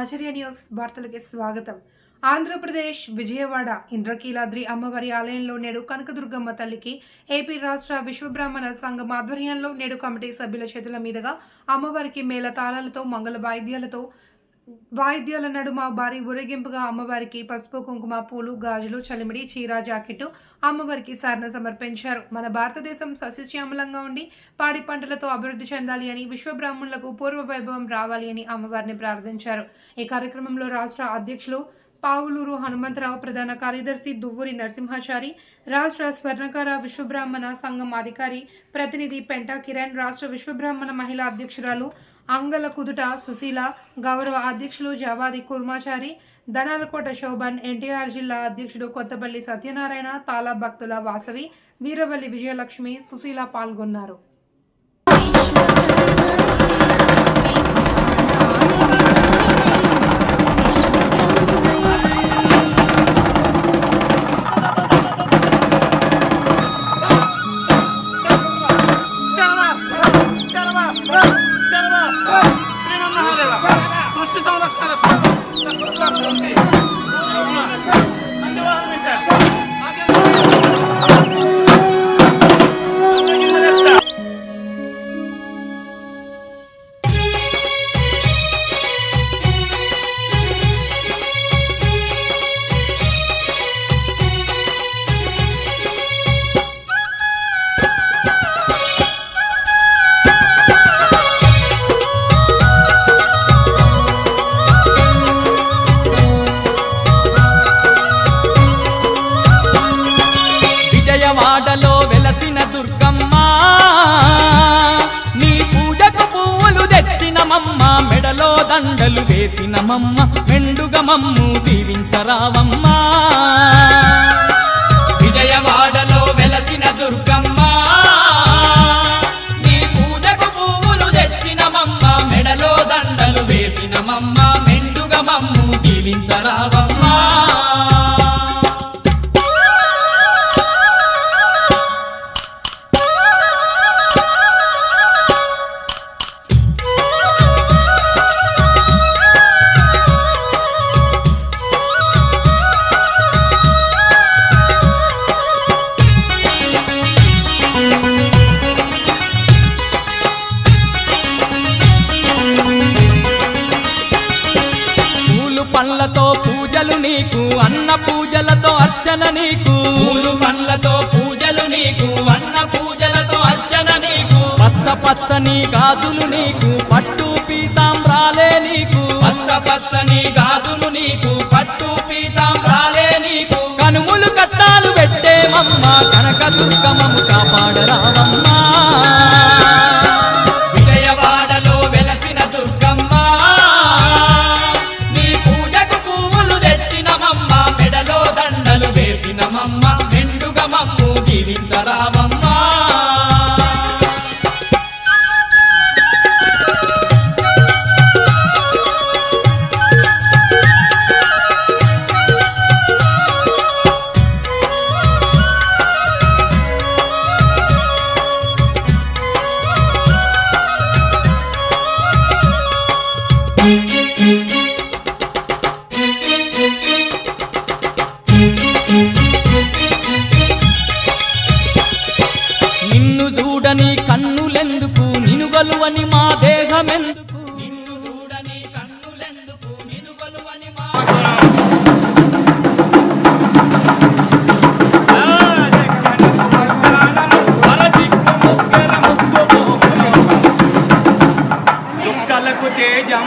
ఆచార్య news వార్తలకి స్వాగతం. ఆంధ్రప్రదేశ్ విజయవాడ ఇంద్రకీలాద్రి అమ్మవారి ఆలయంలో నేడు కనకదుర్గమ్మ తల్లికి ఏపీ రాష్ట్ర విశ్వబ్రాహ్మణ సంఘం ఆధ్వర్యంలో నేడు కమిటీ సభ్యుల చేతుల మీదుగా అమ్మవారికి మేళ తాళాలతో మంగళ వాయిద్యాల నడుమ భారీ ఊరేగింపుగా అమ్మవారికి పసుపు కుంకుమ పూలు గాజులు చలిమిడి చీర జాకెట్టు అమ్మవారికి సారణ సమర్పించారు. మన భారతదేశం సస్యశ్యామలంగా ఉండి పాడి పంటలతో అభివృద్ధి చెందాలి అని విశ్వబ్రాహ్మణులకు పూర్వ వైభవం రావాలి అని అమ్మవారిని ప్రార్థించారు. ఈ కార్యక్రమంలో రాష్ట్ర అధ్యక్షులు పావులూరు హనుమంతరావు, ప్రధాన కార్యదర్శి దువ్వూరి నరసింహాచారి, రాష్ట్ర స్వర్ణకార విశ్వబ్రాహ్మణ సంఘం అధికారి ప్రతినిధి పెంటా కిరణ్, రాష్ట్ర విశ్వబ్రాహ్మణ మహిళా అధ్యక్షురాలు అంగల కుదుట సుశీల, గౌరవ అధ్యక్షులు జవాది కుర్మాచారి, ధనాలకోట శోభన్, ఎన్టీఆర్ జిల్లా అధ్యక్షుడు కొత్తపల్లి సత్యనారాయణ, తాలా భక్తుల వాసవి, వీరవల్లి విజయలక్ష్మి, సుశీల పాల్గొన్నారు. విజయవాడలో వెలసిన దుర్గమ్మ, నీ పూజకు పువ్వులు తెచ్చినమమ్మ, మెడలో దండలు వేసినమమ్మ, మెండుగా మమ్ము దీవించరావమ్మ. విజయవాడలో వెలసిన దుర్గమ్మ, నీ పూజకు పువ్వులు తెచ్చినమమ్మ, మెడలో దండలు వేసినమమ్మ, మెండుగా మమ్ము దీవించరావమ్మ. పండ్లతో పూజలు నీకు, అన్న పూజలతో అర్చన నీకు, పూలు పండ్లతో పూజలు నీకు, అన్న పూజలతో అర్చన నీకు, పచ్చ పచ్చని గాజులు నీకు, పట్టు పీతాంబ్రాలే నీకు, పచ్చ పచ్చని గాజులు నీకు, పట్టు పీతాంబ్రాలే నీకు, కనుములు కట్టాలు పెట్టేమమ్మ, కనకదుర్గమ్మను కాపాడరావమ్మ. విజయవాడలో వెలసిన దుర్గమ్మ, మెడలో దండలు వేసినమమ్మ, మెండుగా మమ్ము దీవించరావమ్మ. నిన్ను చూడని కన్నులెందుకు, నినుగలువని మా దేహమెందుకు, నిన్ను చూడని కన్నులెందుకు, నినుగలువని మా తేజం